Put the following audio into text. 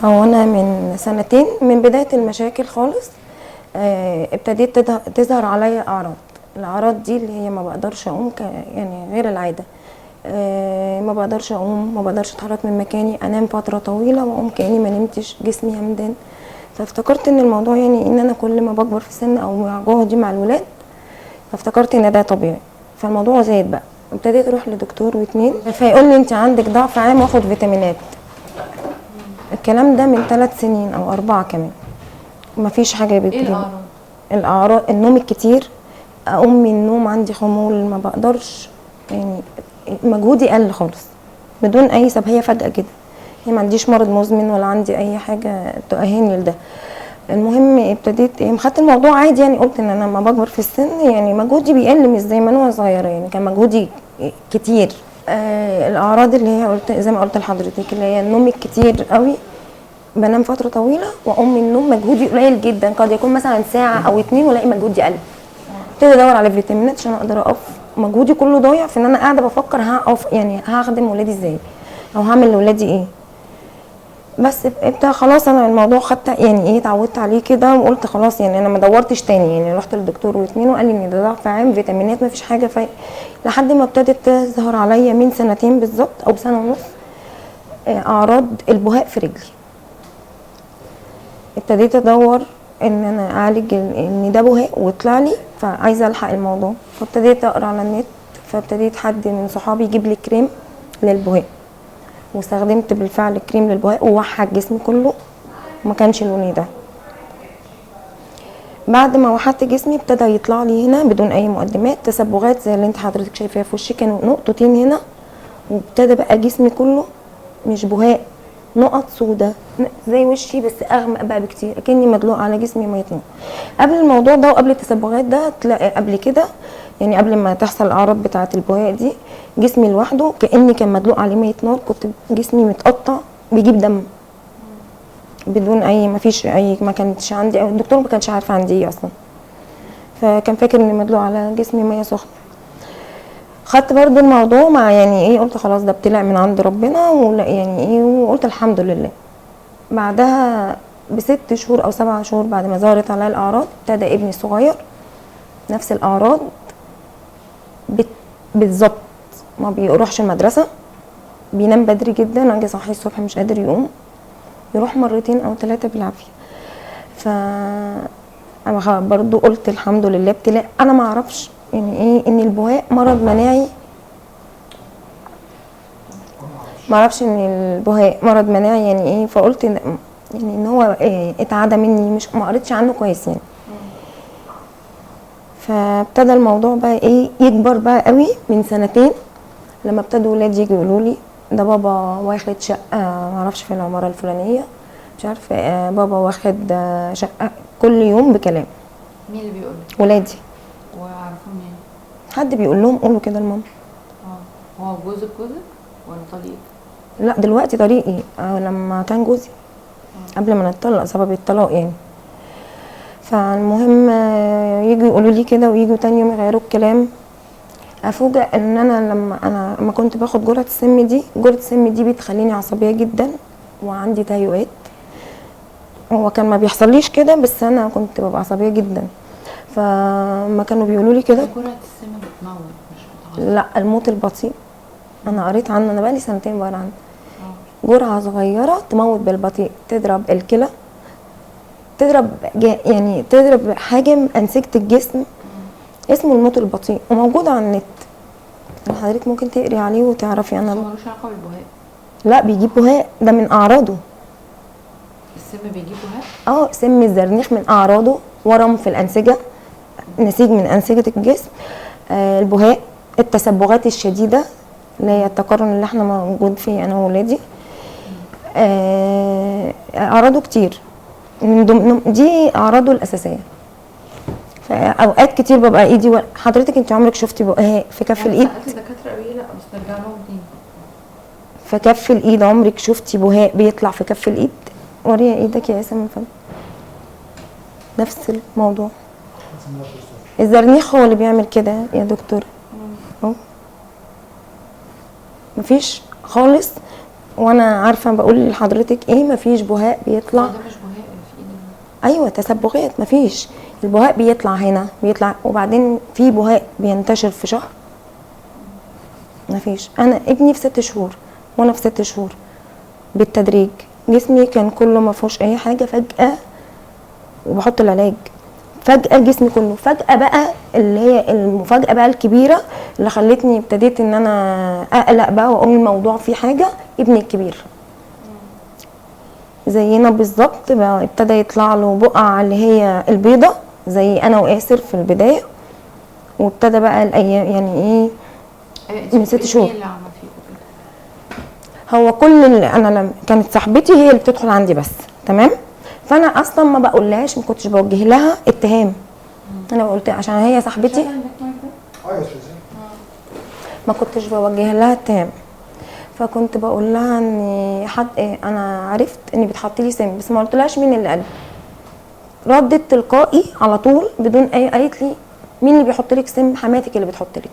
هو انا من سنتين من بدايه المشاكل خالص ابتديت تظهر عليا الاعراض دي اللي هي ما بقدرش اقوم يعني غير العاده. ما بقدرش اقوم، ما بقدرش اتحرك من مكاني، انام فتره طويله واقوم كاني ما نمتش، جسمي همدان. فافتكرت ان الموضوع يعني ان انا كل ما بكبر في السن او مع جهدي مع الولاد، فافتكرت ان ده طبيعي. فالموضوع زاد بقى، ابتديت اروح لدكتور واتنين فيقول لي انت عندك ضعف عام واخد فيتامينات. الكلام ده من 3 سنين او 4 كمان. مفيش حاجه بتجيب. ايه الاعراض؟ الاعراض النوم الكتير، اقوم من النوم عندي خمول، ما بقدرش، يعني مجهودي قل خالص بدون اي سبب، هي فجاه كده. هي ما عنديش مرض مزمن ولا عندي اي حاجه تؤهلني لده. المهم ابتديت يعني خدت الموضوع عادي، يعني قلت ان انا لما بكبر في السن يعني مجهودي بيقل مش زي ما انا صغيره، يعني كان مجهودي كتير. الاعراض اللي هي قلت زي ما قلت لحضرتك اللي هي النوم الكتير قوي، بنام فتره طويله واقوم من النوم مجهودي قليل جدا، قد يكون مثلا ساعه او 2 والاقي مجهودي قل. ابتدي ادور على فيتامينات عشان اقدر اقف، مجهودي كله ضايع في ان انا قاعده بفكر هقف، يعني هخدم ولادي ازاي او هعمل لاولادي ايه. بس ابتدى خلاص انا الموضوع خدت يعني ايه اتعودت عليه كده، وقلت خلاص يعني انا ما دورتش تاني، يعني رحت للدكتور واتنين وقال لي ان ده ضعف عام، فيتامينات ما فيش حاجه لحد ما ابتدت تظهر عليا من سنتين بالظبط او سنه ونص اعراض البهاق في رجلي. ابتديت ادور ان انا اعالج ان ده بهاق وطلع لي، فعايزه الحق الموضوع، فابتديت اقرا على النت، فابتديت حد من صحابي يجيب لي كريم للبهاق، واستخدمت بالفعل كريم للبهاق ووحد جسمي كله، وما كانش لوني ده. بعد ما وحدت جسمي ابتدى يطلع لي هنا بدون اي مقدمات تسبغات زي اللي انت حضرتك شايفاها في وشي، كانوا نقطتين هنا، وابتدى بقى جسمي كله مش بهاق، نقط سودة زي وشي بس اغمق بقى بكتير، اكني مدلوق على جسمي ميه نور. قبل الموضوع ده وقبل التسبغات ده تلاقي قبل كده، يعني قبل ما تحصل الاعراض بتاعه البهاق دي، جسمي لوحده كاني كان مدلوق عليه ميه نار، كنت جسمي متقطع بيجيب دم بدون اي، ما فيش اي، ما كانش عندي، الدكتور ما كانش عارف عندي ايه اصلا، فكان فاكر اني مدلوق على جسمي ميه سخنه. خدت برضو الموضوع مع يعني ايه، قلت خلاص ده ابتلاء من عند ربنا، ولا يعني ايه، وقلت الحمد لله. بعدها ب6 شهور او 7 شهور بعد ما ظهرت عليا الاعراض، ابتدى ابني الصغير نفس الاعراض بالظبط، ما بيروحش المدرسه، بينام بدري جدا، اجي اصحيه الصبح مش قادر يقوم، يروح 2 أو 3 بالعافيه. ف انا برضو قلت الحمد لله ابتلاء، انا ما اعرفش يعني ايه ان البهاق مرض مناعي، ما اعرفش ان البهاق مرض مناعي يعني ايه، فقلت يعني ان هو إيه اتعدى مني، مش ما قريتش عنه كويس يعني. فابتدى الموضوع بقى ايه يكبر بقى قوي من سنتين، لما ابتدوا ولادي يجوا يقولوا لي ده بابا واخد شقه ما اعرفش في العماره الفلانيه، مش عارفه بابا واخد شقه، كل يوم بكلام. مين اللي بيقول؟ ولادي. وعارفين مين؟ حد بيقول لهم قولوا كده لماما. هو جوزك ولا طليق؟ لا دلوقتي طريقي، لما كان جوزي قبل ما نتطلق، سبب الطلاق يعني. فالمهم يجوا يقولوا لي كده، ويجوا تاني يوم يغيروا الكلام. افوجئ ان انا لما كنت باخد جرعه السم دي، جرعه السم دي بتخليني عصبيه جدا وعندي تهيؤات. هو كان ما بيحصليش كده، بس انا كنت ببقى عصبيه جدا، فما كانوا بيقولوا لي كده. جرعه السم بتموت مش بتعصب؟ لا الموت البطيء انا قريت عنه، انا بقالي سنتين بقرا عنه. جرعه صغيره تموت بالبطيء، تضرب الكلى، تضرب يعني تضرب حاجه انسجه الجسم، اسمه الموت البطيء، وموجود على النت، حضرتك ممكن تقري عليه وتعرفي. انا ملوش علاقه بالبهاق؟ لا بيجيب بهاق، ده من اعراضه. السم بيجيب بهاق؟ سم الزرنيخ من اعراضه ورم في الانسجه، نسيج من انسجه الجسم. البهاق، التسبغات الشديده اللي هي التقرن اللي احنا موجود فيه انا وولادي، اعراضه كتير، من ضمن دي اعراضه الاساسيه. فاوقات كتير ببقى ايدي حضرتك انت عمرك شفتي بهاق في كف الايد؟ سالت الدكاتره قالوا لي لا، بس نرجع لهم تاني. في كف الايد عمرك شفتي بهاق بيطلع في كف الايد؟ وريها ايدك يا اسم الفن. نفس الموضوع، الزرنيخ هو اللي بيعمل كده يا دكتور. اهو مفيش خالص وانا عارفه بقول لحضرتك ايه، مفيش بهاق بيطلع. ده مش بهاء في ايد ايوه تسبغات، مفيش. البهاق بيطلع هنا، بيطلع وبعدين في بهاق بينتشر في شهر، مفيش. انا ابني في 6 شهور وانا في 6 شهور بالتدريج جسمي كان كله ما فيهوش اي حاجه، فجاه وبحط العلاج فجاه جسمي كله، فجاه بقى اللي هي المفاجاه بقى الكبيره اللي خلتني ابتديت ان انا اقلق بقى واقول الموضوع فيه حاجه. ابني الكبير زينا بالظبط بقى ابتدى يطلع له بقع اللي هي البيضه زي انا وآسر في البدايه، وابتدى بقى الايام يعني ايه من 6 شهور. مين اللي عمل فيكوا كده؟ هو كل اللي انا لما كانت صاحبتي هي اللي بتدخل عندي بس، تمام. فانا اصلا ما بقولهاش، ما كنتش بوجه لها اتهام. انا قلت عشان هي صاحبتي ما كنتش بوجه لها اتهام. فكنت بقول لها ان حد انا عرفت ان بتحط لي سم، بس ما قلتلهاش مين اللي قال. ردت تلقائي على طول بدون اي، قالت لي مين اللي بيحط لك سم؟ حماتك اللي بتحط لك.